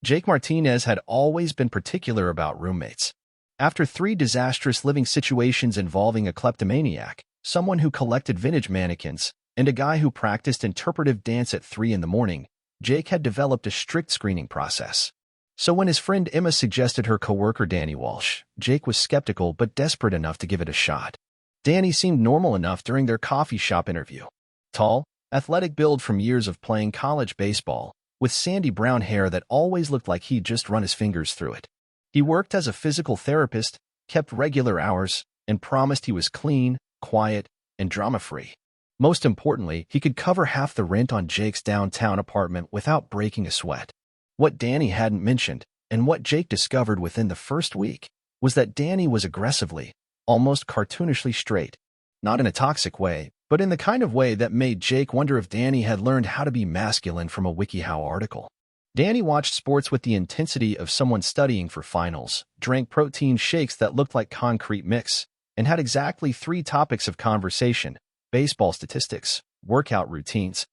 Jake Martinez had always been particular about roommates. After 3 disastrous living situations involving a kleptomaniac, someone who collected vintage mannequins, and a guy who practiced interpretive dance at 3 in the morning, Jake had developed a strict screening process. So when his friend Emma suggested her coworker Danny Walsh, Jake was skeptical but desperate enough to give it a shot. Danny seemed normal enough during their coffee shop interview. Tall, athletic build from years of playing college baseball, with sandy brown hair that always looked like he'd just run his fingers through it. He worked as a physical therapist, kept regular hours, and promised he was clean, quiet, and drama-free. Most importantly, he could cover half the rent on Jake's downtown apartment without breaking a sweat. What Danny hadn't mentioned, and what Jake discovered within the first week, was that Danny was aggressively, almost cartoonishly straight. Not in a toxic way, but in the kind of way that made Jake wonder if Danny had learned how to be masculine from a WikiHow article. Danny watched sports with the intensity of someone studying for finals, drank protein shakes that looked like concrete mix, and had exactly 3 topics of conversation: baseball statistics, workout routines,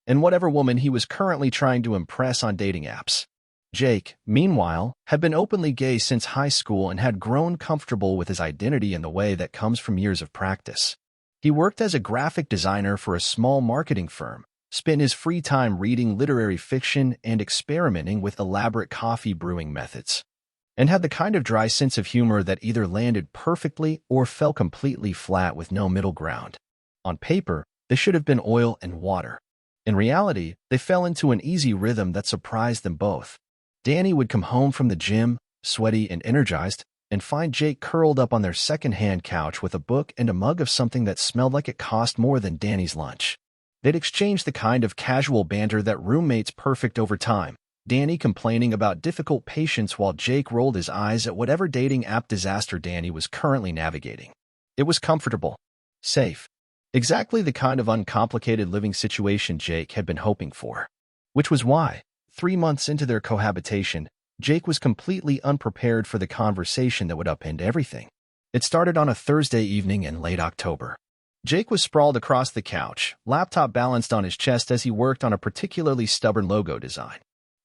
and whatever woman he was currently trying to impress on dating apps. Jake, meanwhile, had been openly gay since high school and had grown comfortable with his identity in the way that comes from years of practice. He worked as a graphic designer for a small marketing firm, spent his free time reading literary fiction and experimenting with elaborate coffee brewing methods, and had the kind of dry sense of humor that either landed perfectly or fell completely flat with no middle ground. On paper, they should have been oil and water. In reality, they fell into an easy rhythm that surprised them both. Danny would come home from the gym, sweaty and energized, and find Jake curled up on their second-hand couch with a book and a mug of something that smelled like it cost more than Danny's lunch. They'd exchange the kind of casual banter that roommates perfect over time, Danny complaining about difficult patience while Jake rolled his eyes at whatever dating app disaster Danny was currently navigating. It was comfortable, safe, exactly the kind of uncomplicated living situation Jake had been hoping for. Which was why, 3 months into their cohabitation, Jake was completely unprepared for the conversation that would upend everything. It started on a Thursday evening in late October. Jake was sprawled across the couch, laptop balanced on his chest as he worked on a particularly stubborn logo design.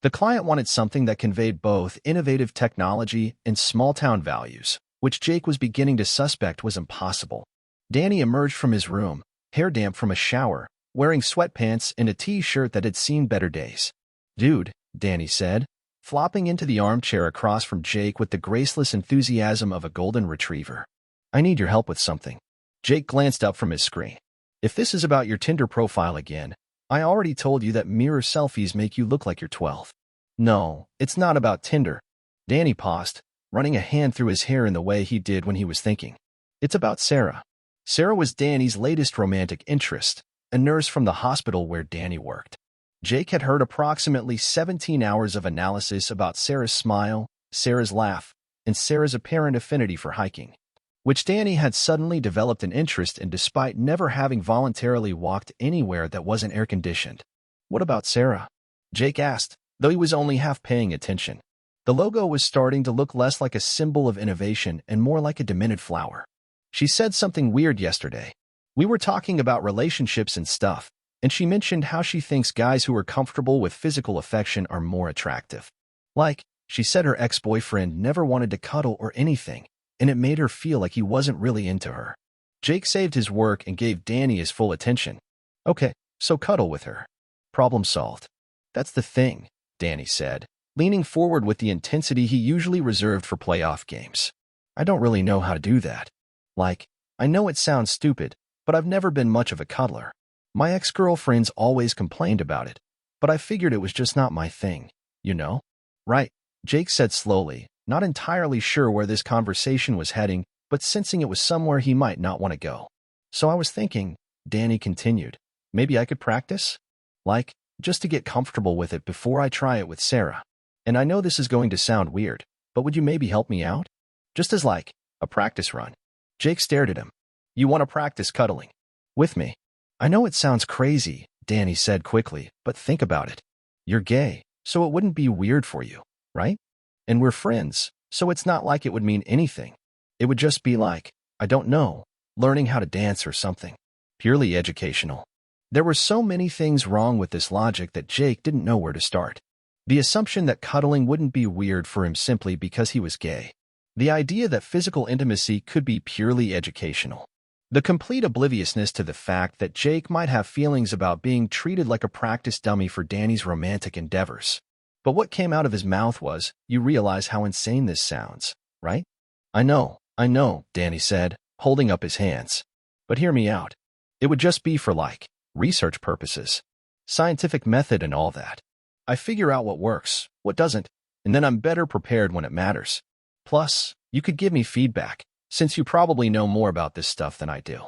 The client wanted something that conveyed both innovative technology and small-town values, which Jake was beginning to suspect was impossible. Danny emerged from his room, hair damp from a shower, wearing sweatpants and a t-shirt that had seen better days. "Dude," Danny said, flopping into the armchair across from Jake with the graceless enthusiasm of a golden retriever. "I need your help with something." Jake glanced up from his screen. "If this is about your Tinder profile again, I already told you that mirror selfies make you look like you're 12. "No, it's not about Tinder." Danny paused, running a hand through his hair in the way he did when he was thinking. "It's about Sarah." Sarah was Danny's latest romantic interest, a nurse from the hospital where Danny worked. Jake had heard approximately 17 hours of analysis about Sarah's smile, Sarah's laugh, and Sarah's apparent affinity for hiking, which Danny had suddenly developed an interest in despite never having voluntarily walked anywhere that wasn't air-conditioned. "What about Sarah?" Jake asked, though he was only half paying attention. The logo was starting to look less like a symbol of innovation and more like a demented flower. "She said something weird yesterday. We were talking about relationships and stuff, and she mentioned how she thinks guys who are comfortable with physical affection are more attractive. Like, she said her ex-boyfriend never wanted to cuddle or anything, and it made her feel like he wasn't really into her." Jake saved his work and gave Danny his full attention. "Okay, so cuddle with her. Problem solved." "That's the thing," Danny said, leaning forward with the intensity he usually reserved for playoff games. "I don't really know how to do that. Like, I know it sounds stupid, but I've never been much of a cuddler. My ex-girlfriends always complained about it, but I figured it was just not my thing, you know?" "Right," Jake said slowly, not entirely sure where this conversation was heading, but sensing it was somewhere he might not want to go. "So I was thinking," Danny continued, "maybe I could practice? Like, just to get comfortable with it before I try it with Sarah. And I know this is going to sound weird, but would you maybe help me out? Just as like, a practice run." Jake stared at him. "You want to practice cuddling with me?" "I know it sounds crazy," Danny said quickly, "but think about it. You're gay, so it wouldn't be weird for you, right? And we're friends, so it's not like it would mean anything. It would just be like, I don't know, learning how to dance or something. Purely educational." There were so many things wrong with this logic that Jake didn't know where to start. The assumption that cuddling wouldn't be weird for him simply because he was gay. The idea that physical intimacy could be purely educational. The complete obliviousness to the fact that Jake might have feelings about being treated like a practice dummy for Danny's romantic endeavors. But what came out of his mouth was, "You realize how insane this sounds, right?" I know, Danny said, holding up his hands. But hear me out. It would just be for research purposes. Scientific method and all that. I figure out what works, what doesn't, and then I'm better prepared when it matters. Plus, you could give me feedback, since you probably know more about this stuff than I do.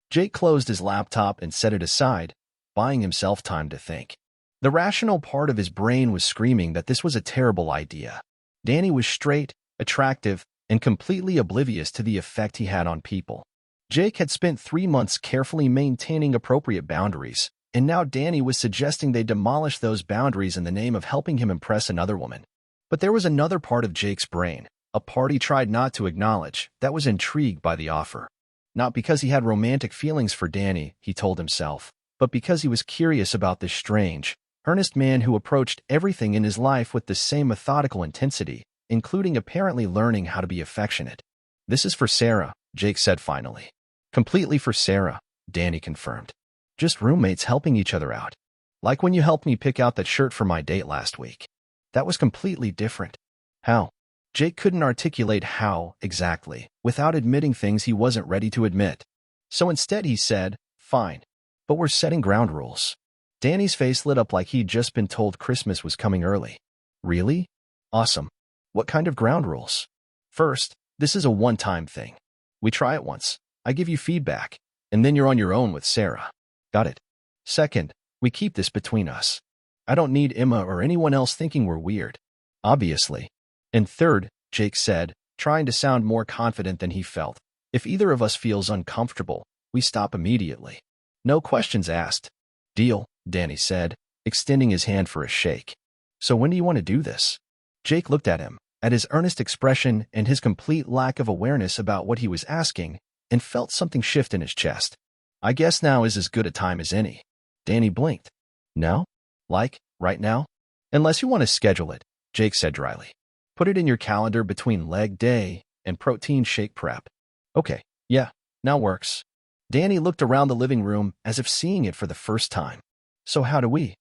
Jake closed his laptop and set it aside, buying himself time to think. The rational part of his brain was screaming that this was a terrible idea. Danny was straight, attractive, and completely oblivious to the effect he had on people. Jake had spent 3 months carefully maintaining appropriate boundaries, and now Danny was suggesting they demolish those boundaries in the name of helping him impress another woman. But there was another part of Jake's brain, a part he tried not to acknowledge, that was intrigued by the offer. Not because he had romantic feelings for Danny, he told himself, but because he was curious about this strange, earnest man who approached everything in his life with the same methodical intensity, including apparently learning how to be affectionate. "This is for Sarah," Jake said finally. "Completely for Sarah," Danny confirmed. "Just roommates helping each other out. Like when you helped me pick out that shirt for my date last week. That was completely different." How? Jake couldn't articulate how, exactly, without admitting things he wasn't ready to admit. So instead he said, "Fine. But we're setting ground rules." Danny's face lit up like he'd just been told Christmas was coming early. "Really? Awesome. What kind of ground rules?" "First, this is a one-time thing. We try it once. I give you feedback, and then you're on your own with Sarah. Got it? Second, we keep this between us. I don't need Emma or anyone else thinking we're weird. Obviously. And third," Jake said, trying to sound more confident than he felt, "if either of us feels uncomfortable, we stop immediately. No questions asked." "Deal," Danny said, extending his hand for a shake. "So when do you want to do this?" Jake looked at him, at his earnest expression and his complete lack of awareness about what he was asking, and felt something shift in his chest. "I guess now is as good a time as any." Danny blinked. "No? Like, right now?" "Unless you want to schedule it," Jake said dryly. "Put it in your calendar between leg day and protein shake prep." "Okay, yeah, now works." Danny looked around the living room as if seeing it for the first time. "So how do we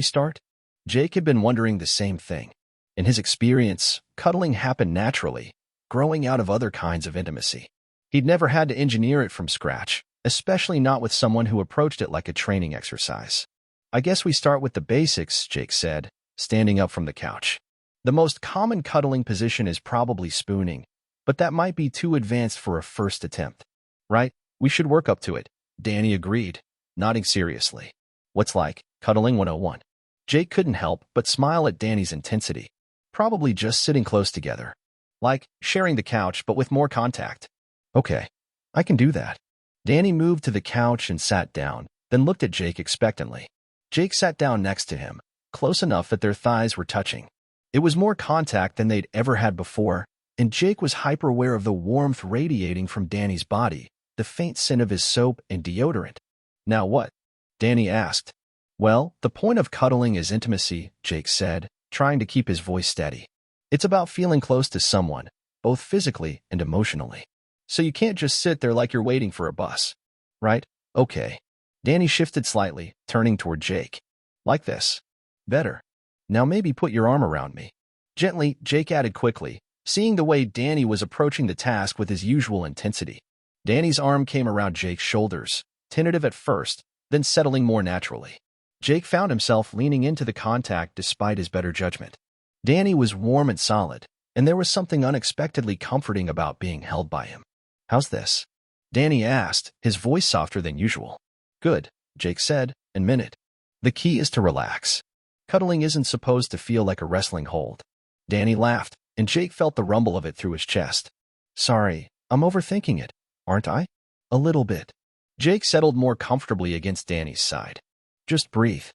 start?" Jake had been wondering the same thing. In his experience, cuddling happened naturally, growing out of other kinds of intimacy. He'd never had to engineer it from scratch, especially not with someone who approached it like a training exercise. "I guess we start with the basics," Jake said, standing up from the couch. "The most common cuddling position is probably spooning, but that might be too advanced for a first attempt." "Right, we should work up to it," Danny agreed, nodding seriously. "What's cuddling 101? Jake couldn't help but smile at Danny's intensity. "Probably just sitting close together. Like sharing the couch, but with more contact." "Okay, I can do that." Danny moved to the couch and sat down, then looked at Jake expectantly. Jake sat down next to him, close enough that their thighs were touching. It was more contact than they'd ever had before, and Jake was hyper-aware of the warmth radiating from Danny's body, the faint scent of his soap and deodorant. "Now what?" Danny asked. "Well, the point of cuddling is intimacy," Jake said, trying to keep his voice steady. "It's about feeling close to someone, both physically and emotionally. So you can't just sit there like you're waiting for a bus. Right? Okay." Danny shifted slightly, turning toward Jake. "Like this. Better. Now maybe put your arm around me." Gently, Jake added quickly, seeing the way Danny was approaching the task with his usual intensity. Danny's arm came around Jake's shoulders, tentative at first, then settling more naturally. Jake found himself leaning into the contact despite his better judgment. Danny was warm and solid, and there was something unexpectedly comforting about being held by him. "How's this?" Danny asked, his voice softer than usual. "Good," Jake said, and meant it. "The key is to relax. Cuddling isn't supposed to feel like a wrestling hold." Danny laughed, and Jake felt the rumble of it through his chest. "Sorry, I'm overthinking it, aren't I?" "A little bit." Jake settled more comfortably against Danny's side. "Just breathe.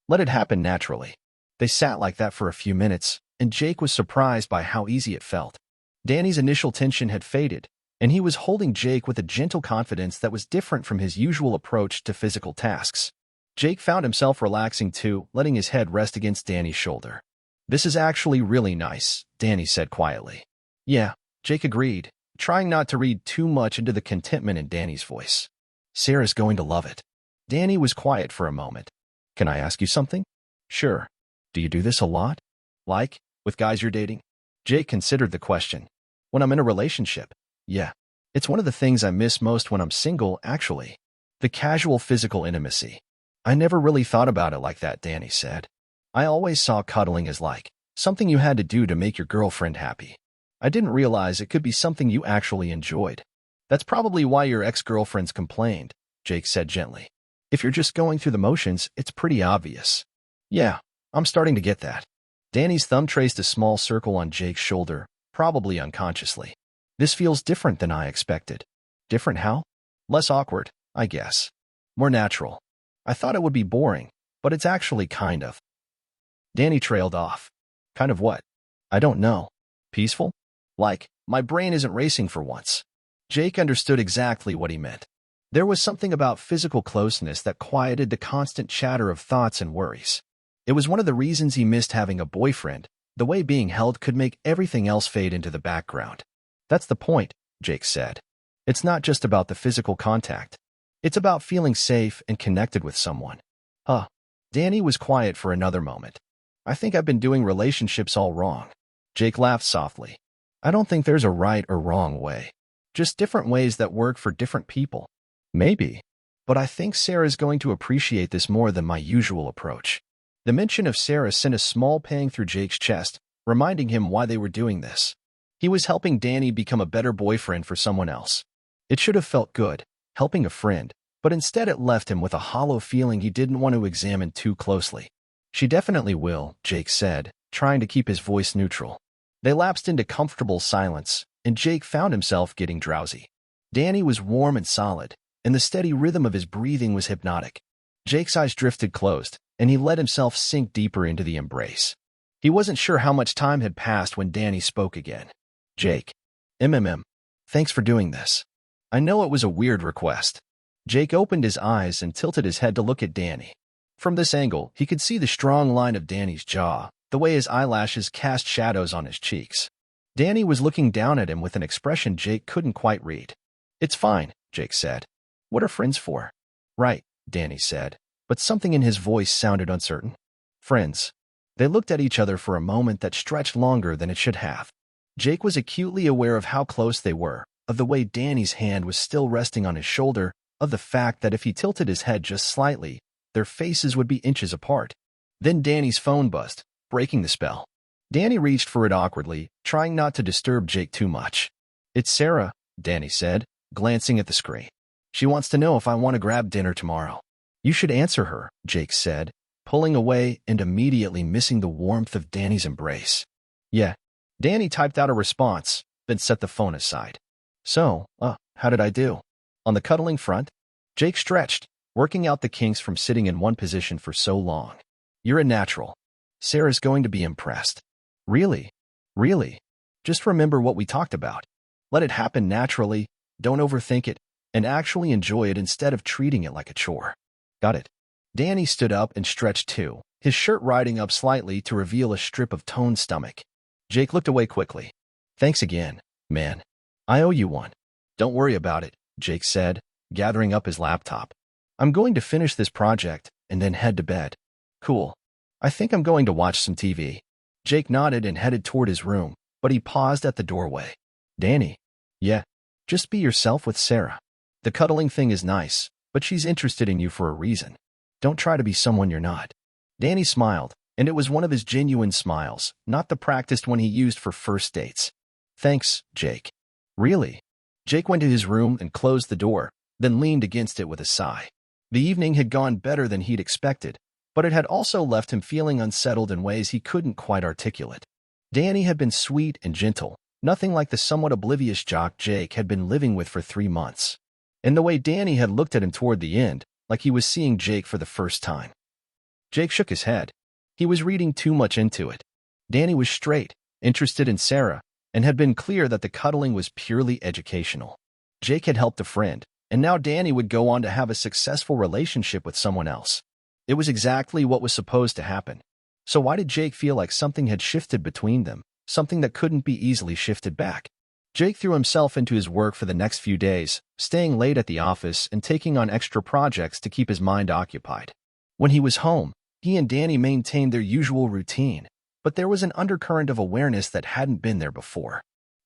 Let it happen naturally." They sat like that for a few minutes, and Jake was surprised by how easy it felt. Danny's initial tension had faded, and he was holding Jake with a gentle confidence that was different from his usual approach to physical tasks. Jake found himself relaxing too, letting his head rest against Danny's shoulder. This is actually really nice, Danny said quietly. Yeah, Jake agreed, trying not to read too much into the contentment in Danny's voice. Sarah's going to love it. Danny was quiet for a moment. Can I ask you something? Sure. Do you do this a lot? Like, with guys you're dating? Jake considered the question. When I'm in a relationship. Yeah. It's one of the things I miss most when I'm single, actually. The casual physical intimacy. I never really thought about it like that, Danny said. I always saw cuddling as like something you had to do to make your girlfriend happy. I didn't realize it could be something you actually enjoyed. That's probably why your ex-girlfriends complained, Jake said gently. If you're just going through the motions, it's pretty obvious. Yeah, I'm starting to get that. Danny's thumb traced a small circle on Jake's shoulder, probably unconsciously. This feels different than I expected. Different how? Less awkward, I guess. More natural. I thought it would be boring, but it's actually kind of. Danny trailed off. Kind of what? I don't know. Peaceful? Like, my brain isn't racing for once. Jake understood exactly what he meant. There was something about physical closeness that quieted the constant chatter of thoughts and worries. It was one of the reasons he missed having a boyfriend. The way being held could make everything else fade into the background. That's the point, Jake said. It's not just about the physical contact. It's about feeling safe and connected with someone. Danny was quiet for another moment. I think I've been doing relationships all wrong. Jake laughed softly. I don't think there's a right or wrong way. Just different ways that work for different people. Maybe. But I think Sarah's going to appreciate this more than my usual approach. The mention of Sarah sent a small pang through Jake's chest, reminding him why they were doing this. He was helping Danny become a better boyfriend for someone else. It should have felt good, helping a friend, but instead it left him with a hollow feeling he didn't want to examine too closely. She definitely will, Jake said, trying to keep his voice neutral. They lapsed into comfortable silence, and Jake found himself getting drowsy. Danny was warm and solid, and the steady rhythm of his breathing was hypnotic. Jake's eyes drifted closed, and he let himself sink deeper into the embrace. He wasn't sure how much time had passed when Danny spoke again. Jake. Thanks for doing this. I know it was a weird request. Jake opened his eyes and tilted his head to look at Danny. From this angle, he could see the strong line of Danny's jaw, the way his eyelashes cast shadows on his cheeks. Danny was looking down at him with an expression Jake couldn't quite read. It's fine, Jake said. What are friends for? Right, Danny said, but something in his voice sounded uncertain. Friends. They looked at each other for a moment that stretched longer than it should have. Jake was acutely aware of how close they were, of the way Danny's hand was still resting on his shoulder, of the fact that if he tilted his head just slightly, their faces would be inches apart. Then Danny's phone buzzed, breaking the spell. Danny reached for it awkwardly, trying not to disturb Jake too much. It's Sarah, Danny said, glancing at the screen. She wants to know if I want to grab dinner tomorrow. You should answer her, Jake said, pulling away and immediately missing the warmth of Danny's embrace. Yeah. Danny typed out a response, then set the phone aside. So, how did I do? On the cuddling front? Jake stretched, working out the kinks from sitting in one position for so long. You're a natural. Sarah's going to be impressed. Really? Really? Just remember what we talked about. Let it happen naturally, don't overthink it, and actually enjoy it instead of treating it like a chore. Got it? Danny stood up and stretched too, his shirt riding up slightly to reveal a strip of toned stomach. Jake looked away quickly. Thanks again, man. I owe you one. Don't worry about it, Jake said, gathering up his laptop. I'm going to finish this project and then head to bed. Cool. I think I'm going to watch some TV. Jake nodded and headed toward his room, but he paused at the doorway. Danny. Yeah. Just be yourself with Sarah. The cuddling thing is nice, but she's interested in you for a reason. Don't try to be someone you're not. Danny smiled, and it was one of his genuine smiles, not the practiced one he used for first dates. Thanks, Jake. Really? Jake went to his room and closed the door, then leaned against it with a sigh. The evening had gone better than he'd expected, but it had also left him feeling unsettled in ways he couldn't quite articulate. Danny had been sweet and gentle, nothing like the somewhat oblivious jock Jake had been living with for 3 months. And the way Danny had looked at him toward the end, like he was seeing Jake for the first time. Jake shook his head. He was reading too much into it. Danny was straight, interested in Sarah, and had been clear that the cuddling was purely educational. Jake had helped a friend, and now Danny would go on to have a successful relationship with someone else. It was exactly what was supposed to happen. So why did Jake feel like something had shifted between them, something that couldn't be easily shifted back? Jake threw himself into his work for the next few days, staying late at the office and taking on extra projects to keep his mind occupied. When he was home, he and Danny maintained their usual routine, but there was an undercurrent of awareness that hadn't been there before.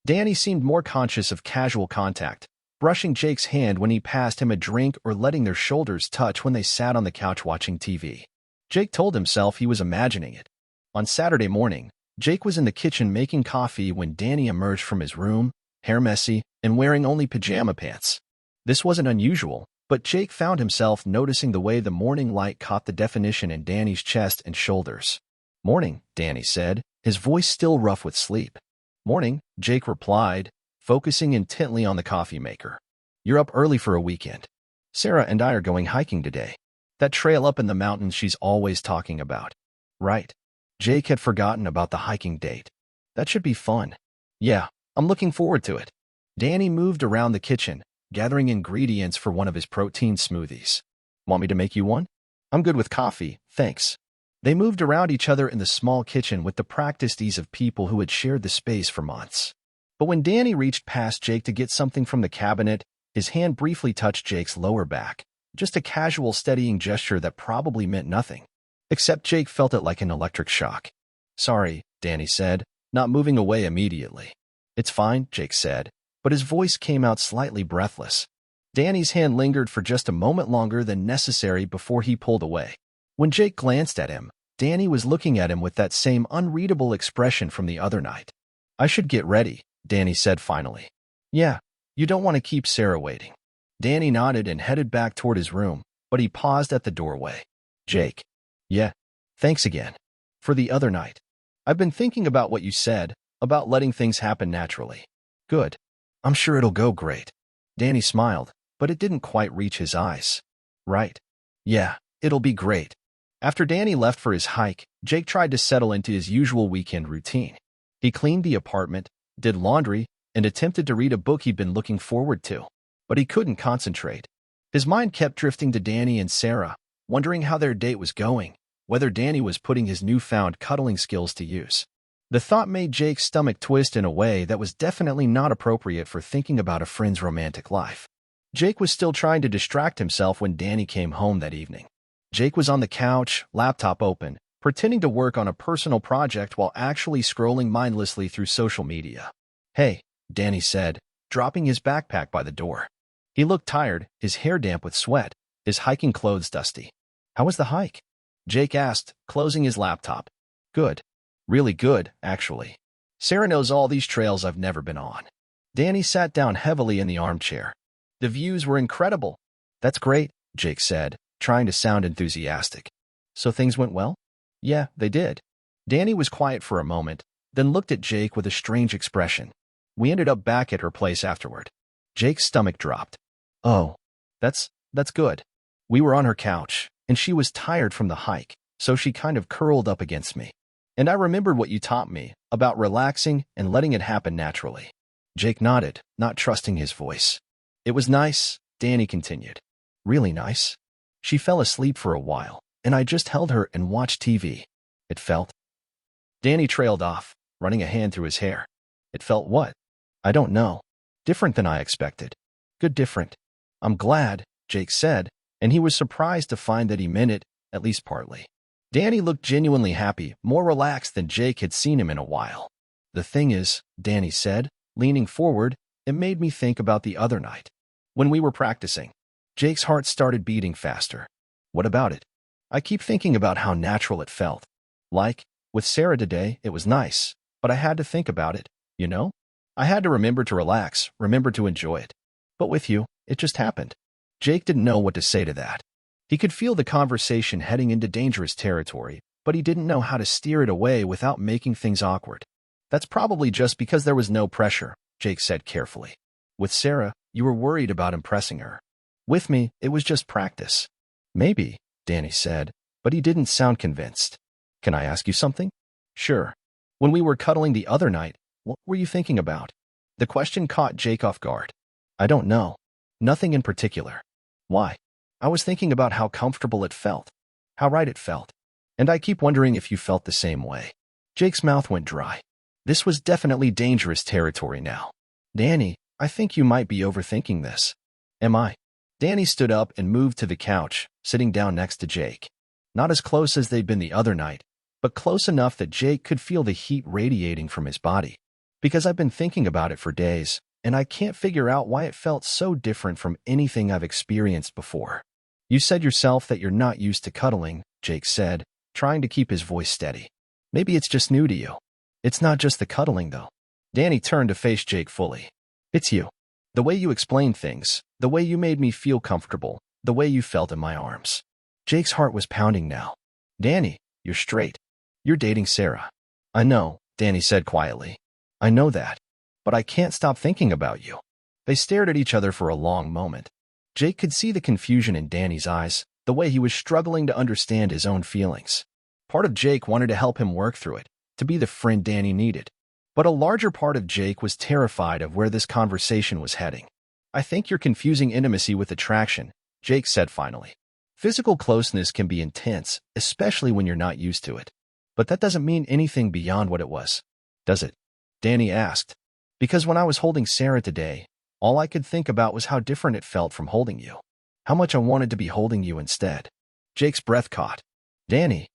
Danny seemed more conscious of casual contact, brushing Jake's hand when he passed him a drink or letting their shoulders touch when they sat on the couch watching TV. Jake told himself he was imagining it. On Saturday morning, Jake was in the kitchen making coffee when Danny emerged from his room, hair messy, and wearing only pajama pants. This wasn't unusual, but Jake found himself noticing the way the morning light caught the definition in Danny's chest and shoulders. "Morning," Danny said, his voice still rough with sleep. "Morning," Jake replied, focusing intently on the coffee maker. "You're up early for a weekend. Sarah and I are going hiking today. That trail up in the mountains she's always talking about." "Right." Jake had forgotten about the hiking date. "That should be fun." "Yeah, I'm looking forward to it." Danny moved around the kitchen, gathering ingredients for one of his protein smoothies. "Want me to make you one?" "I'm good with coffee, thanks." They moved around each other in the small kitchen with the practiced ease of people who had shared the space for months. But when Danny reached past Jake to get something from the cabinet, his hand briefly touched Jake's lower back, just a casual steadying gesture that probably meant nothing. Except Jake felt it like an electric shock. "Sorry," Danny said, not moving away immediately. "It's fine," Jake said, but his voice came out slightly breathless. Danny's hand lingered for just a moment longer than necessary before he pulled away. When Jake glanced at him, Danny was looking at him with that same unreadable expression from the other night. "I should get ready," Danny said finally. "Yeah, you don't want to keep Sarah waiting." Danny nodded and headed back toward his room, but he paused at the doorway. "Jake." "Yeah, thanks again. For the other night. I've been thinking about what you said, about letting things happen naturally." "Good. I'm sure it'll go great." Danny smiled, but it didn't quite reach his eyes. "Right. Yeah, it'll be great." After Danny left for his hike, Jake tried to settle into his usual weekend routine. He cleaned the apartment, did laundry, and attempted to read a book he'd been looking forward to. But he couldn't concentrate. His mind kept drifting to Danny and Sarah, wondering how their date was going, whether Danny was putting his newfound cuddling skills to use. The thought made Jake's stomach twist in a way that was definitely not appropriate for thinking about a friend's romantic life. Jake was still trying to distract himself when Danny came home that evening. Jake was on the couch, laptop open, pretending to work on a personal project while actually scrolling mindlessly through social media. "Hey," Danny said, dropping his backpack by the door. He looked tired, his hair damp with sweat, his hiking clothes dusty. "How was the hike?" Jake asked, closing his laptop. "Good. Really good, actually. Sarah knows all these trails I've never been on." Danny sat down heavily in the armchair. "The views were incredible." "That's great," Jake said, trying to sound enthusiastic. "So things went well?" "Yeah, they did." Danny was quiet for a moment, then looked at Jake with a strange expression. "We ended up back at her place afterward." Jake's stomach dropped. "Oh, that's good." "We were on her couch, and she was tired from the hike, so she kind of curled up against me. And I remembered what you taught me about relaxing and letting it happen naturally." Jake nodded, not trusting his voice. "It was nice," Danny continued. "Really nice. She fell asleep for a while, and I just held her and watched TV. It felt—" Danny trailed off, running a hand through his hair. "It felt what?" "I don't know. Different than I expected." "Good different." "I'm glad," Jake said, and he was surprised to find that he meant it, at least partly. Danny looked genuinely happy, more relaxed than Jake had seen him in a while. "The thing is," Danny said, leaning forward, "it made me think about the other night. When we were practicing." Jake's heart started beating faster. "What about it?" "I keep thinking about how natural it felt. Like, with Sarah today, it was nice, but I had to think about it, you know? I had to remember to relax, remember to enjoy it. But with you, it just happened." Jake didn't know what to say to that. He could feel the conversation heading into dangerous territory, but he didn't know how to steer it away without making things awkward. "That's probably just because there was no pressure," Jake said carefully. "With Sarah, you were worried about impressing her. With me, it was just practice." "Maybe," Danny said, but he didn't sound convinced. "Can I ask you something?" "Sure. When we were cuddling the other night, what were you thinking about?" The question caught Jake off guard. "I don't know. Nothing in particular." "Why?" "I was thinking about how comfortable it felt. How right it felt." And I keep wondering if you felt the same way. Jake's mouth went dry. This was definitely dangerous territory now. Danny, I think you might be overthinking this. Am I? Danny stood up and moved to the couch, sitting down next to Jake. Not as close as they'd been the other night, but close enough that Jake could feel the heat radiating from his body. Because I've been thinking about it for days, and I can't figure out why it felt so different from anything I've experienced before. You said yourself that you're not used to cuddling, Jake said, trying to keep his voice steady. Maybe it's just new to you. It's not just the cuddling, though. Danny turned to face Jake fully. It's you. The way you explained things, the way you made me feel comfortable, the way you felt in my arms. Jake's heart was pounding now. Danny, you're straight. You're dating Sarah. I know, Danny said quietly. I know that. But I can't stop thinking about you. They stared at each other for a long moment. Jake could see the confusion in Danny's eyes, the way he was struggling to understand his own feelings. Part of Jake wanted to help him work through it, to be the friend Danny needed. But a larger part of Jake was terrified of where this conversation was heading. I think you're confusing intimacy with attraction, Jake said finally. Physical closeness can be intense, especially when you're not used to it. But that doesn't mean anything beyond what it was, does it? Danny asked. Because when I was holding Sarah today, all I could think about was how different it felt from holding you. How much I wanted to be holding you instead. Jake's breath caught. Danny.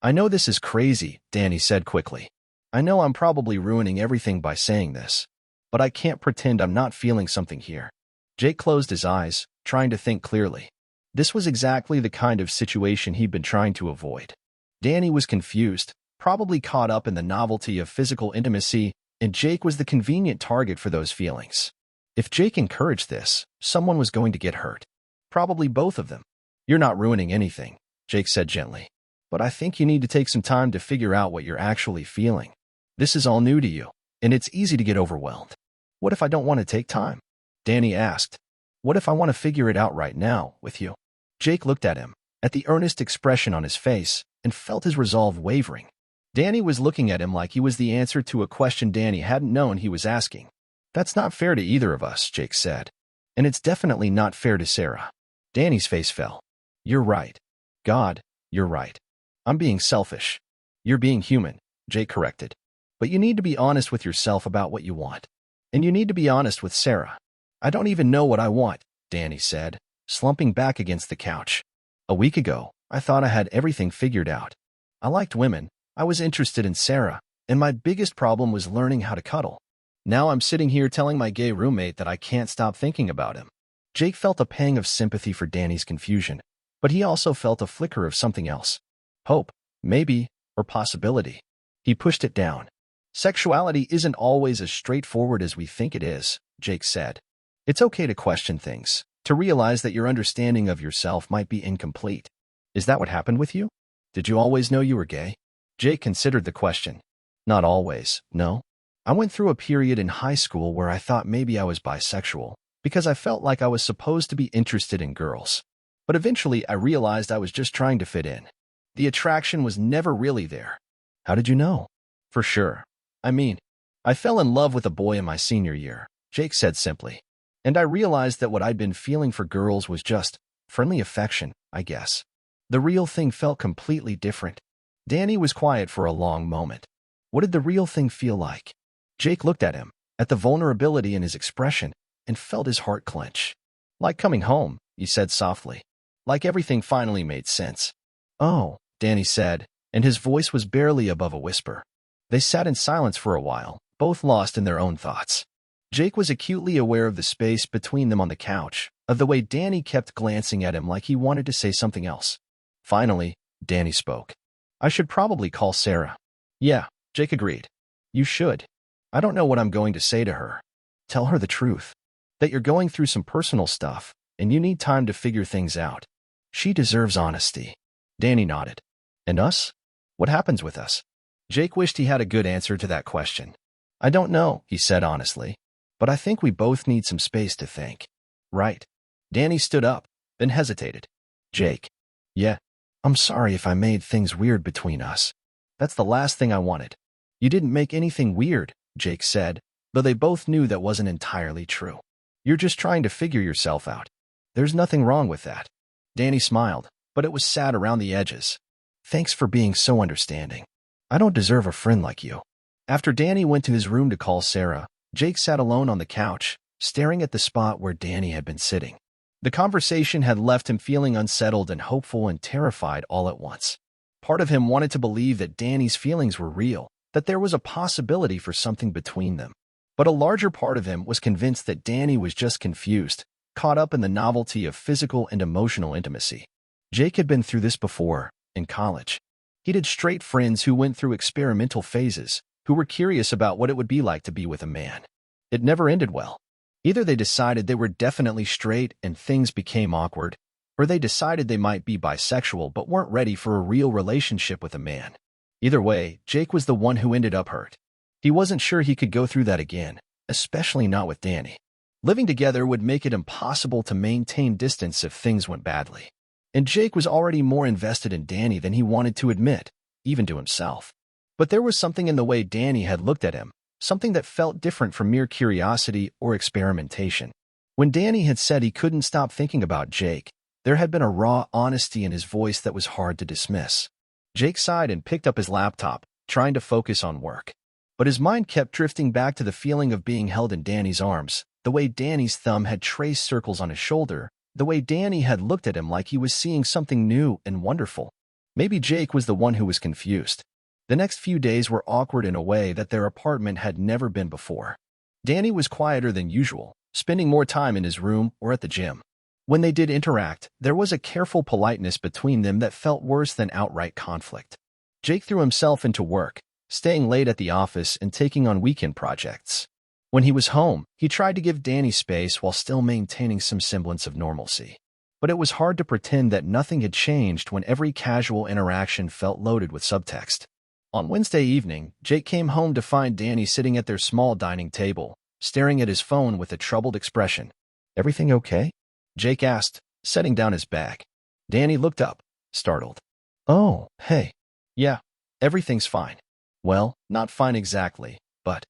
I know this is crazy, Danny said quickly. I know I'm probably ruining everything by saying this, but I can't pretend I'm not feeling something here. Jake closed his eyes, trying to think clearly. This was exactly the kind of situation he'd been trying to avoid. Danny was confused, probably caught up in the novelty of physical intimacy, and Jake was the convenient target for those feelings. If Jake encouraged this, someone was going to get hurt. Probably both of them. You're not ruining anything, Jake said gently. But I think you need to take some time to figure out what you're actually feeling. This is all new to you, and it's easy to get overwhelmed. What if I don't want to take time? Danny asked. What if I want to figure it out right now, with you? Jake looked at him, at the earnest expression on his face, and felt his resolve wavering. Danny was looking at him like he was the answer to a question Danny hadn't known he was asking. That's not fair to either of us, Jake said. And it's definitely not fair to Sarah. Danny's face fell. You're right. God, you're right. I'm being selfish. You're being human, Jake corrected. But you need to be honest with yourself about what you want. And you need to be honest with Sarah. I don't even know what I want, Danny said, slumping back against the couch. A week ago, I thought I had everything figured out. I liked women. I was interested in Sarah, and my biggest problem was learning how to cuddle. Now I'm sitting here telling my gay roommate that I can't stop thinking about him. Jake felt a pang of sympathy for Danny's confusion, but he also felt a flicker of something else. Hope, maybe, or possibility. He pushed it down. Sexuality isn't always as straightforward as we think it is, Jake said. It's okay to question things, to realize that your understanding of yourself might be incomplete. Is that what happened with you? Did you always know you were gay? Jake considered the question. Not always, no. I went through a period in high school where I thought maybe I was bisexual, because I felt like I was supposed to be interested in girls. But eventually I realized I was just trying to fit in. The attraction was never really there. How did you know? For sure. I mean, I fell in love with a boy in my senior year, Jake said simply. And I realized that what I'd been feeling for girls was just friendly affection, I guess. The real thing felt completely different. Danny was quiet for a long moment. What did the real thing feel like? Jake looked at him, at the vulnerability in his expression, and felt his heart clench. Like coming home, he said softly. Like everything finally made sense. Oh, Danny said, and his voice was barely above a whisper. They sat in silence for a while, both lost in their own thoughts. Jake was acutely aware of the space between them on the couch, of the way Danny kept glancing at him like he wanted to say something else. Finally, Danny spoke. I should probably call Sarah. Yeah, Jake agreed. You should. I don't know what I'm going to say to her. Tell her the truth. That you're going through some personal stuff, and you need time to figure things out. She deserves honesty. Danny nodded. And us? What happens with us? Jake wished he had a good answer to that question. I don't know, he said honestly. But I think we both need some space to think. Right. Danny stood up, then hesitated. Jake. Yeah. I'm sorry if I made things weird between us. That's the last thing I wanted. You didn't make anything weird, Jake said, though they both knew that wasn't entirely true. You're just trying to figure yourself out. There's nothing wrong with that. Danny smiled, but it was sad around the edges. Thanks for being so understanding. I don't deserve a friend like you. After Danny went to his room to call Sarah, Jake sat alone on the couch, staring at the spot where Danny had been sitting. The conversation had left him feeling unsettled and hopeful and terrified all at once. Part of him wanted to believe that Danny's feelings were real, that there was a possibility for something between them. But a larger part of him was convinced that Danny was just confused, caught up in the novelty of physical and emotional intimacy. Jake had been through this before, in college. He'd had straight friends who went through experimental phases, who were curious about what it would be like to be with a man. It never ended well. Either they decided they were definitely straight and things became awkward, or they decided they might be bisexual but weren't ready for a real relationship with a man. Either way, Jake was the one who ended up hurt. He wasn't sure he could go through that again, especially not with Danny. Living together would make it impossible to maintain distance if things went badly. And Jake was already more invested in Danny than he wanted to admit, even to himself. But there was something in the way Danny had looked at him, something that felt different from mere curiosity or experimentation. When Danny had said he couldn't stop thinking about Jake, there had been a raw honesty in his voice that was hard to dismiss. Jake sighed and picked up his laptop, trying to focus on work. But his mind kept drifting back to the feeling of being held in Danny's arms, the way Danny's thumb had traced circles on his shoulder, the way Danny had looked at him like he was seeing something new and wonderful. Maybe Jake was the one who was confused. The next few days were awkward in a way that their apartment had never been before. Danny was quieter than usual, spending more time in his room or at the gym. When they did interact, there was a careful politeness between them that felt worse than outright conflict. Jake threw himself into work, staying late at the office and taking on weekend projects. When he was home, he tried to give Danny space while still maintaining some semblance of normalcy. But it was hard to pretend that nothing had changed when every casual interaction felt loaded with subtext. On Wednesday evening, Jake came home to find Danny sitting at their small dining table, staring at his phone with a troubled expression. "Everything okay?" Jake asked, setting down his bag. Danny looked up, startled. "Oh, hey. Yeah, everything's fine. Well, not fine exactly, but..."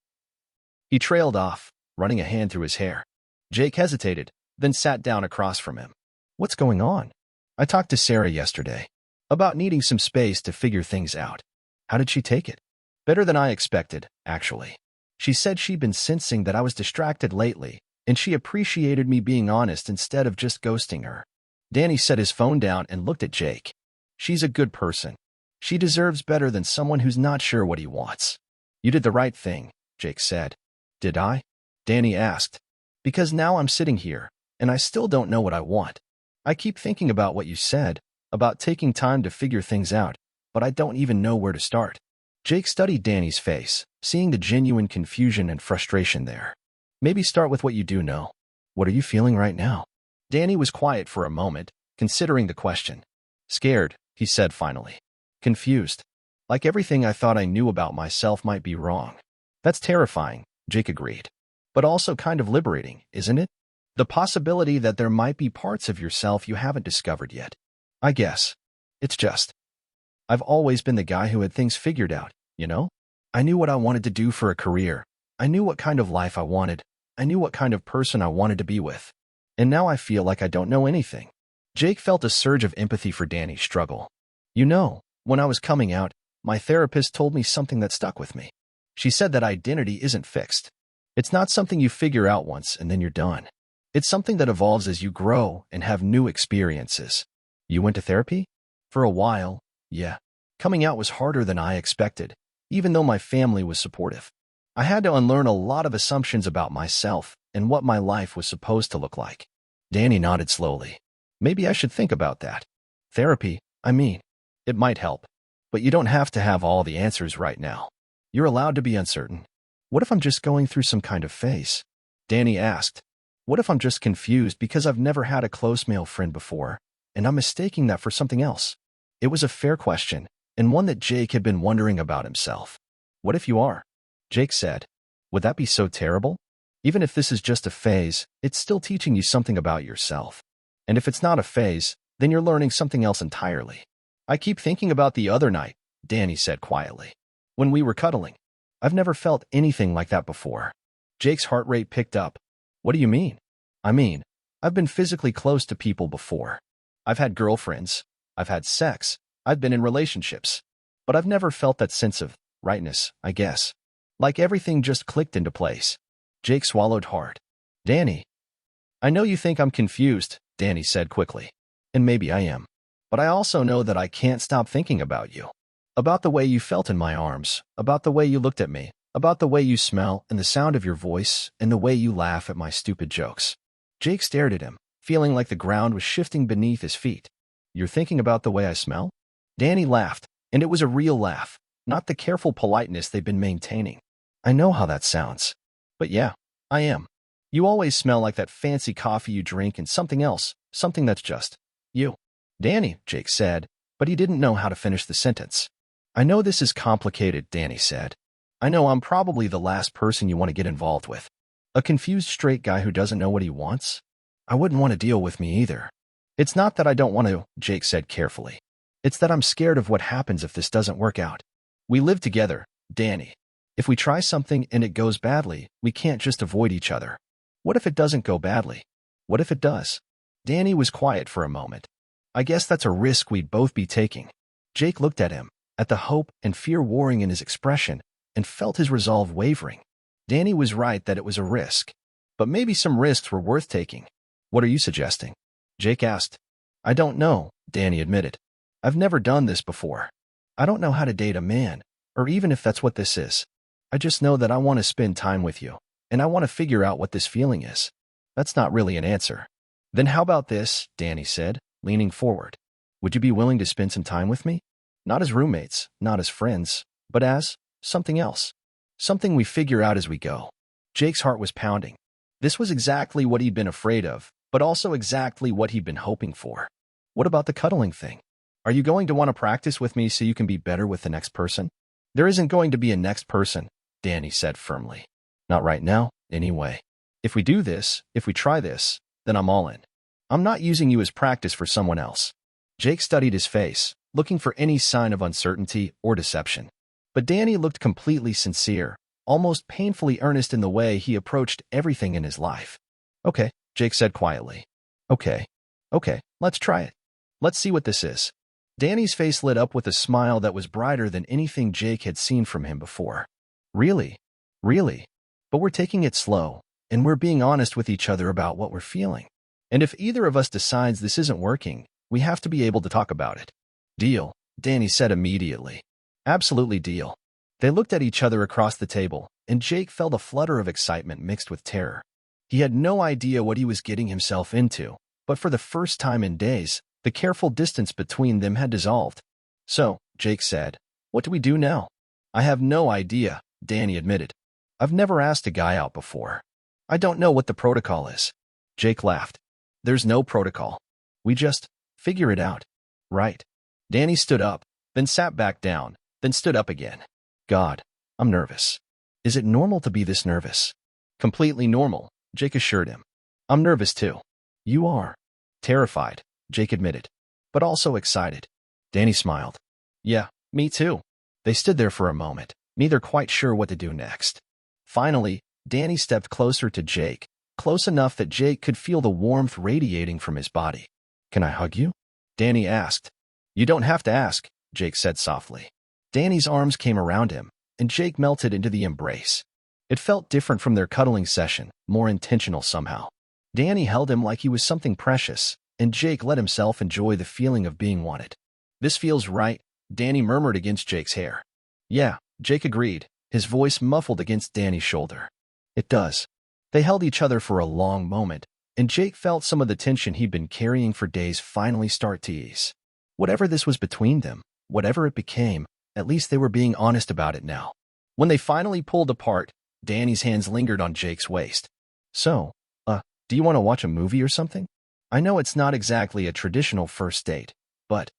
He trailed off, running a hand through his hair. Jake hesitated, then sat down across from him. "What's going on?" "I talked to Sarah yesterday about needing some space to figure things out." "How did she take it?" "Better than I expected, actually. She said she'd been sensing that I was distracted lately, and she appreciated me being honest instead of just ghosting her." Danny set his phone down and looked at Jake. "She's a good person. She deserves better than someone who's not sure what he wants." "You did the right thing," Jake said. "Did I?" Danny asked. "Because now I'm sitting here, and I still don't know what I want. I keep thinking about what you said, about taking time to figure things out, but I don't even know where to start." Jake studied Danny's face, seeing the genuine confusion and frustration there. "Maybe start with what you do know. What are you feeling right now?" Danny was quiet for a moment, considering the question. "Scared," he said finally. "Confused. Like everything I thought I knew about myself might be wrong." "That's terrifying," Jake agreed. "But also kind of liberating, isn't it? The possibility that there might be parts of yourself you haven't discovered yet." "I guess. It's just... I've always been the guy who had things figured out, you know? I knew what I wanted to do for a career. I knew what kind of life I wanted. I knew what kind of person I wanted to be with. And now I feel like I don't know anything." Jake felt a surge of empathy for Danny's struggle. "You know, when I was coming out, my therapist told me something that stuck with me. She said that identity isn't fixed. It's not something you figure out once and then you're done. It's something that evolves as you grow and have new experiences." "You went to therapy?" "For a while, yeah. Coming out was harder than I expected, even though my family was supportive. I had to unlearn a lot of assumptions about myself and what my life was supposed to look like." Danny nodded slowly. "Maybe I should think about that. Therapy, I mean, it might help. But you don't have to have all the answers right now. You're allowed to be uncertain." "What if I'm just going through some kind of phase?" Danny asked. "What if I'm just confused because I've never had a close male friend before, and I'm mistaking that for something else?" It was a fair question, and one that Jake had been wondering about himself. "What if you are?" Jake said. "Would that be so terrible? Even if this is just a phase, it's still teaching you something about yourself. And if it's not a phase, then you're learning something else entirely." "I keep thinking about the other night," Danny said quietly, "when we were cuddling. I've never felt anything like that before." Jake's heart rate picked up. "What do you mean?" "I mean, I've been physically close to people before. I've had girlfriends. I've had sex. I've been in relationships, but I've never felt that sense of rightness, I guess. Like everything just clicked into place. Jake swallowed hard. Danny. I know you think I'm confused, Danny said quickly. And maybe I am. But I also know that I can't stop thinking about you. About the way you felt in my arms, about the way you looked at me, about the way you smell and the sound of your voice, and the way you laugh at my stupid jokes. Jake stared at him, feeling like the ground was shifting beneath his feet. You're thinking about the way I smell? Danny laughed, and it was a real laugh, not the careful politeness they've been maintaining. I know how that sounds. But yeah, I am. You always smell like that fancy coffee you drink and something else, something that's just you. Danny, Jake said, but he didn't know how to finish the sentence. I know this is complicated, Danny said. I know I'm probably the last person you want to get involved with. A confused straight guy who doesn't know what he wants? I wouldn't want to deal with me either. It's not that I don't want to, Jake said carefully. It's that I'm scared of what happens if this doesn't work out. We live together, Danny. If we try something and it goes badly, we can't just avoid each other. What if it doesn't go badly? What if it does? Danny was quiet for a moment. I guess that's a risk we'd both be taking. Jake looked at him, at the hope and fear warring in his expression, and felt his resolve wavering. Danny was right that it was a risk. But maybe some risks were worth taking. What are you suggesting? Jake asked. I don't know, Danny admitted. I've never done this before. I don't know how to date a man, or even if that's what this is. I just know that I want to spend time with you, and I want to figure out what this feeling is. That's not really an answer. Then how about this, Danny said, leaning forward. Would you be willing to spend some time with me? Not as roommates, not as friends, but as something else. Something we figure out as we go. Jake's heart was pounding. This was exactly what he'd been afraid of, but also exactly what he'd been hoping for. What about the cuddling thing? Are you going to want to practice with me so you can be better with the next person? There isn't going to be a next person, Danny said firmly. Not right now, anyway. If we do this, if we try this, then I'm all in. I'm not using you as practice for someone else. Jake studied his face, looking for any sign of uncertainty or deception. But Danny looked completely sincere, almost painfully earnest in the way he approached everything in his life. Okay, Jake said quietly. Okay, let's try it. Let's see what this is. Danny's face lit up with a smile that was brighter than anything Jake had seen from him before. Really? But we're taking it slow, and we're being honest with each other about what we're feeling. And if either of us decides this isn't working, we have to be able to talk about it. Deal, Danny said immediately. Absolutely deal. They looked at each other across the table, and Jake felt a flutter of excitement mixed with terror. He had no idea what he was getting himself into, but for the first time in days, the careful distance between them had dissolved. So, Jake said, what do we do now? I have no idea, Danny admitted. I've never asked a guy out before. I don't know what the protocol is. Jake laughed. There's no protocol. We just figure it out. Right. Danny stood up, then sat back down, then stood up again. God, I'm nervous. Is it normal to be this nervous? Completely normal, Jake assured him. I'm nervous too. You are. Terrified, Jake admitted, but also excited. Danny smiled. Yeah, me too. They stood there for a moment, neither quite sure what to do next. Finally, Danny stepped closer to Jake, close enough that Jake could feel the warmth radiating from his body. Can I hug you? Danny asked. You don't have to ask, Jake said softly. Danny's arms came around him, and Jake melted into the embrace. It felt different from their cuddling session, more intentional somehow. Danny held him like he was something precious, and Jake let himself enjoy the feeling of being wanted. This feels right, Danny murmured against Jake's hair. Yeah, Jake agreed, his voice muffled against Danny's shoulder. It does. They held each other for a long moment, and Jake felt some of the tension he'd been carrying for days finally start to ease. Whatever this was between them, whatever it became, at least they were being honest about it now. When they finally pulled apart, Danny's hands lingered on Jake's waist. So, do you want to watch a movie or something? I know it's not exactly a traditional first date, but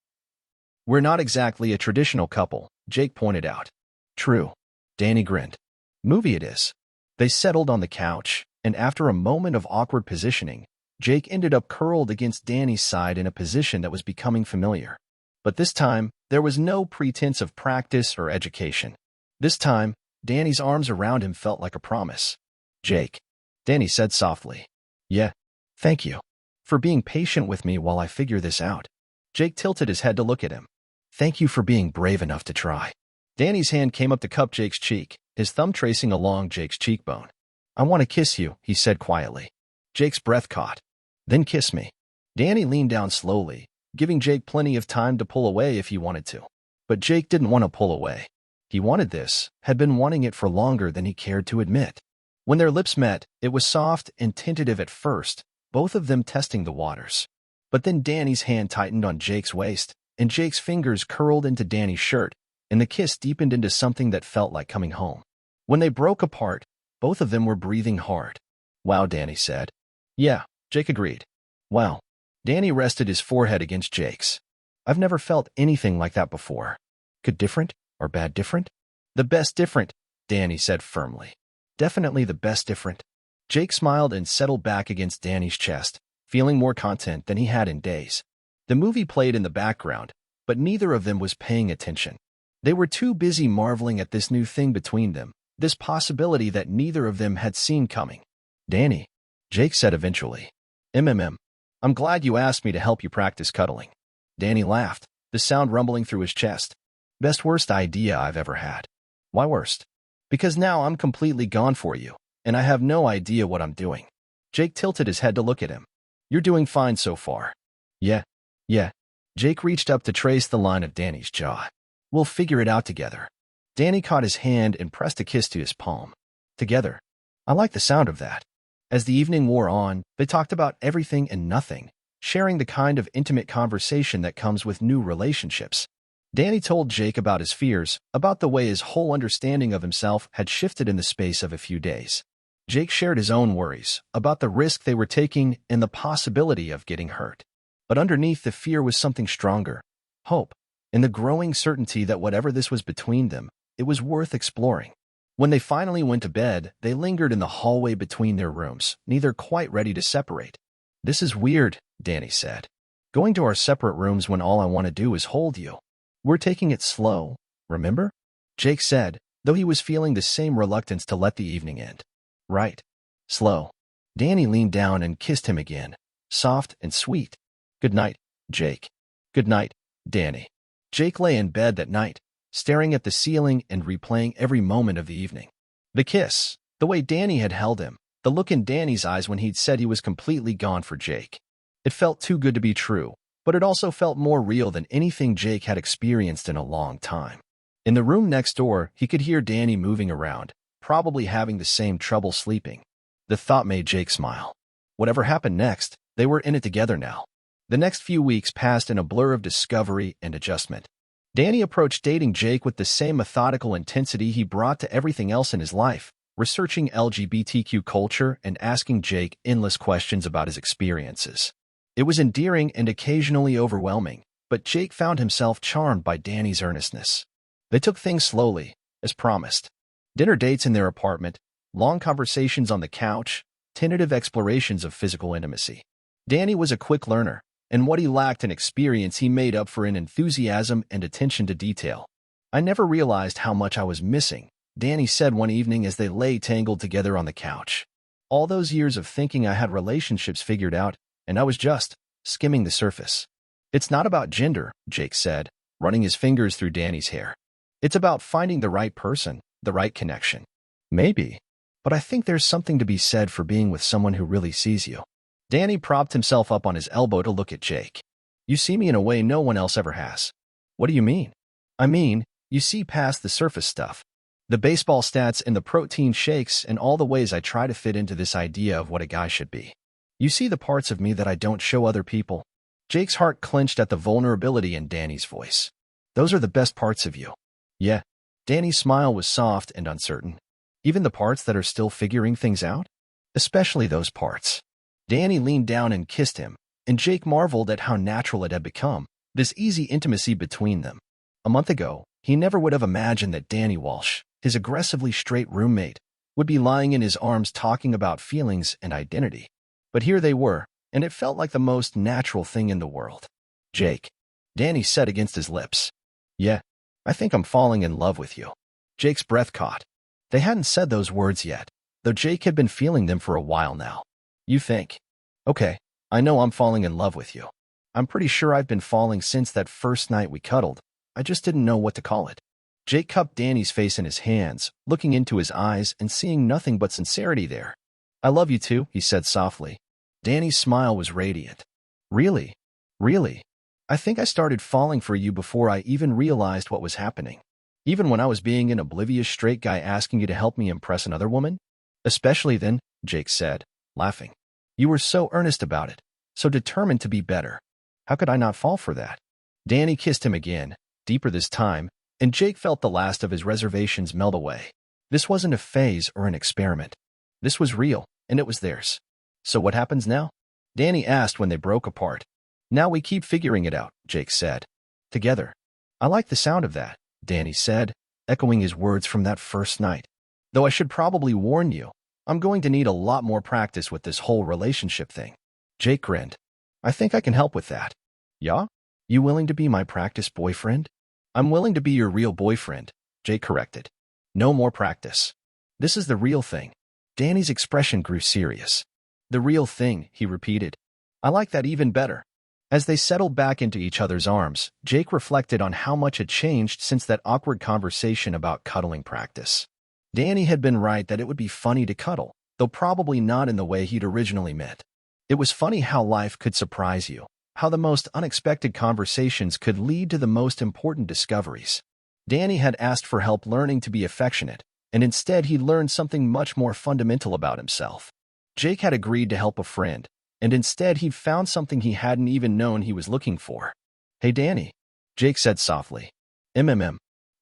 we're not exactly a traditional couple, Jake pointed out. True. Danny grinned. Movie it is. They settled on the couch, and after a moment of awkward positioning, Jake ended up curled against Danny's side in a position that was becoming familiar. But this time, there was no pretense of practice or education. This time, Danny's arms around him felt like a promise. Jake, Danny said softly. Yeah, thank you. For being patient with me while I figure this out. Jake tilted his head to look at him. Thank you for being brave enough to try. Danny's hand came up to cup Jake's cheek, his thumb tracing along Jake's cheekbone. I want to kiss you, he said quietly. Jake's breath caught. Then kiss me. Danny leaned down slowly, giving Jake plenty of time to pull away if he wanted to. But Jake didn't want to pull away. He wanted this, had been wanting it for longer than he cared to admit. When their lips met, it was soft and tentative at first, both of them testing the waters. But then Danny's hand tightened on Jake's waist, and Jake's fingers curled into Danny's shirt, and the kiss deepened into something that felt like coming home. When they broke apart, both of them were breathing hard. Wow, Danny said. Yeah, Jake agreed. Wow. Danny rested his forehead against Jake's. I've never felt anything like that before. Good different or bad different? The best different, Danny said firmly. Definitely the best different. Jake smiled and settled back against Danny's chest, feeling more content than he had in days. The movie played in the background, but neither of them was paying attention. They were too busy marveling at this new thing between them, this possibility that neither of them had seen coming. Danny, Jake said eventually. I'm glad you asked me to help you practice cuddling. Danny laughed, the sound rumbling through his chest. Best worst idea I've ever had. Why worst? Because now I'm completely gone for you, and I have no idea what I'm doing. Jake tilted his head to look at him. You're doing fine so far. Yeah. Jake reached up to trace the line of Danny's jaw. We'll figure it out together. Danny caught his hand and pressed a kiss to his palm. Together. I like the sound of that. As the evening wore on, they talked about everything and nothing, sharing the kind of intimate conversation that comes with new relationships. Danny told Jake about his fears, about the way his whole understanding of himself had shifted in the space of a few days. Jake shared his own worries, about the risk they were taking and the possibility of getting hurt. But underneath the fear was something stronger, hope, and the growing certainty that whatever this was between them, it was worth exploring. When they finally went to bed, they lingered in the hallway between their rooms, neither quite ready to separate. This is weird, Danny said. Going to our separate rooms when all I want to do is hold you. We're taking it slow, remember? Jake said, though he was feeling the same reluctance to let the evening end. Right. Slow. Danny leaned down and kissed him again, soft and sweet. Good night, Jake. Good night, Danny. Jake lay in bed that night, staring at the ceiling and replaying every moment of the evening. The kiss, the way Danny had held him, the look in Danny's eyes when he'd said he was completely gone for Jake. It felt too good to be true, but it also felt more real than anything Jake had experienced in a long time. In the room next door, he could hear Danny moving around, probably having the same trouble sleeping. The thought made Jake smile. Whatever happened next, they were in it together now. The next few weeks passed in a blur of discovery and adjustment. Danny approached dating Jake with the same methodical intensity he brought to everything else in his life, researching LGBTQ culture and asking Jake endless questions about his experiences. It was endearing and occasionally overwhelming, but Jake found himself charmed by Danny's earnestness. They took things slowly, as promised. Dinner dates in their apartment, long conversations on the couch, tentative explorations of physical intimacy. Danny was a quick learner, and what he lacked in experience he made up for in enthusiasm and attention to detail. I never realized how much I was missing, Danny said one evening as they lay tangled together on the couch. All those years of thinking I had relationships figured out, and I was just skimming the surface. It's not about gender, Jake said, running his fingers through Danny's hair. It's about finding the right person, the right connection. Maybe, but I think there's something to be said for being with someone who really sees you. Danny propped himself up on his elbow to look at Jake. You see me in a way no one else ever has. What do you mean? I mean, you see past the surface stuff. The baseball stats and the protein shakes and all the ways I try to fit into this idea of what a guy should be. You see the parts of me that I don't show other people. Jake's heart clenched at the vulnerability in Danny's voice. Those are the best parts of you. Yeah. Danny's smile was soft and uncertain. Even the parts that are still figuring things out? Especially those parts. Danny leaned down and kissed him, and Jake marveled at how natural it had become, this easy intimacy between them. A month ago, he never would have imagined that Danny Walsh, his aggressively straight roommate, would be lying in his arms talking about feelings and identity. But here they were, and it felt like the most natural thing in the world. Jake, Danny said against his lips. Yeah, I think I'm falling in love with you. Jake's breath caught. They hadn't said those words yet, though Jake had been feeling them for a while now. You think? Okay, I know I'm falling in love with you. I'm pretty sure I've been falling since that first night we cuddled, I just didn't know what to call it. Jake cupped Danny's face in his hands, looking into his eyes and seeing nothing but sincerity there. I love you too, he said softly. Danny's smile was radiant. Really? Really? I think I started falling for you before I even realized what was happening. Even when I was being an oblivious straight guy asking you to help me impress another woman? Especially then, Jake said, laughing. You were so earnest about it, so determined to be better. How could I not fall for that? Danny kissed him again, deeper this time, and Jake felt the last of his reservations melt away. This wasn't a phase or an experiment. This was real, and it was theirs. So what happens now? Danny asked when they broke apart. Now we keep figuring it out, Jake said. Together. I like the sound of that, Danny said, echoing his words from that first night. Though I should probably warn you, I'm going to need a lot more practice with this whole relationship thing. Jake grinned. I think I can help with that. Yeah? You willing to be my practice boyfriend? I'm willing to be your real boyfriend, Jake corrected. No more practice. This is the real thing. Danny's expression grew serious. The real thing, he repeated. I like that even better. As they settled back into each other's arms, Jake reflected on how much had changed since that awkward conversation about cuddling practice. Danny had been right that it would be funny to cuddle, though probably not in the way he'd originally meant. It was funny how life could surprise you, how the most unexpected conversations could lead to the most important discoveries. Danny had asked for help learning to be affectionate, and instead he learned something much more fundamental about himself. Jake had agreed to help a friend, and instead he'd found something he hadn't even known he was looking for. Hey Danny, Jake said softly.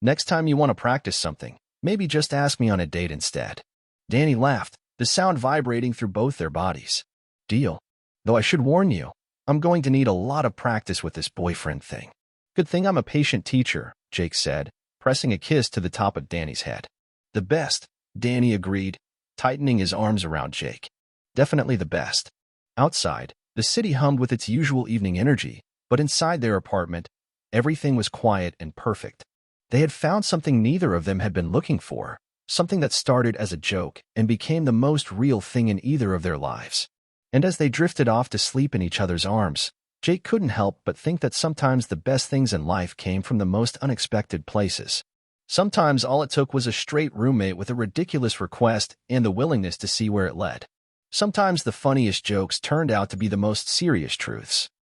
Next time you want to practice something, maybe just ask me on a date instead. Danny laughed, the sound vibrating through both their bodies. Deal. Though I should warn you, I'm going to need a lot of practice with this boyfriend thing. Good thing I'm a patient teacher, Jake said, pressing a kiss to the top of Danny's head. The best, Danny agreed, tightening his arms around Jake. Definitely the best. Outside, the city hummed with its usual evening energy, but inside their apartment, everything was quiet and perfect. They had found something neither of them had been looking for, something that started as a joke and became the most real thing in either of their lives. And as they drifted off to sleep in each other's arms, Jake couldn't help but think that sometimes the best things in life came from the most unexpected places. Sometimes all it took was a straight roommate with a ridiculous request and the willingness to see where it led. Sometimes the funniest jokes turned out to be the most serious truths.